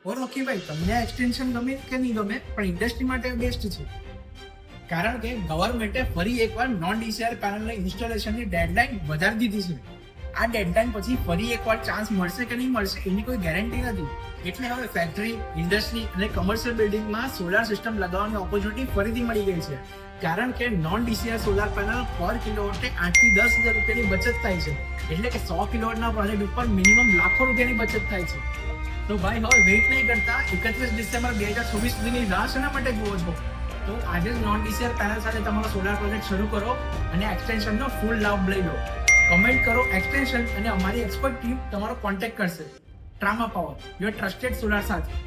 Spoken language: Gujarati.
ઓકે ભાઈ, તમને એક્સટેન્શન ગમે કે નહીં ગમે, પણ ઇન્ડસ્ટ્રી માટે બેસ્ટ છે. કારણ કે ગવર્મેન્ટે ફરી એકવાર નોન ડીસીઆર પેનલના ઇન્સ્ટોલેશનની ડેડલાઇન વધારી દીધી છે. આ ડેડલાઇન પછી ફરી એકવાર ચાન્સ મળશે કે નહીં મળશે એની કોઈ ગેરંટી નથી. એટલે હવે ફેક્ટરી, ઇન્ડસ્ટ્રી અને કોમર્શિયલ બિલ્ડિંગમાં સોલાર સિસ્ટમ લગાવવાની ઓપોર્ચ્યુનિટી ફરીથી મળી ગઈ છે. કારણ કે નોન ડીસીઆર સોલાર પેનલ પર કિલોવોટે 8 થી 10 હજાર રૂપિયાની બચત થાય છે. એટલે કે 100 કિલોવોટના પ્રોજેક્ટ ઉપર મિનિમમ લાખો રૂપિયાની બચત થાય છે. તો ભાઈ હવે વેઇટ નહીં કરતા 31 ડિસેમ્બર 2026 સુધીની રાહ શેના માટે જુઓ છો? તો આજે જ નોન ડીસીઆર પેનલ સાથે તમારો સોલાર પ્રોજેક્ટ શરૂ કરો અને એક્સટેન્શનનો ફૂલ લાભ લઈ લો. કમેન્ટ કરો એક્સટેન્શન અને અમારી એક્સપર્ટ ટીમ તમારો કોન્ટેક્ટ કરશે. ટ્રામા પાવર, યોર ટ્રસ્ટેડ સોલાર સાથી.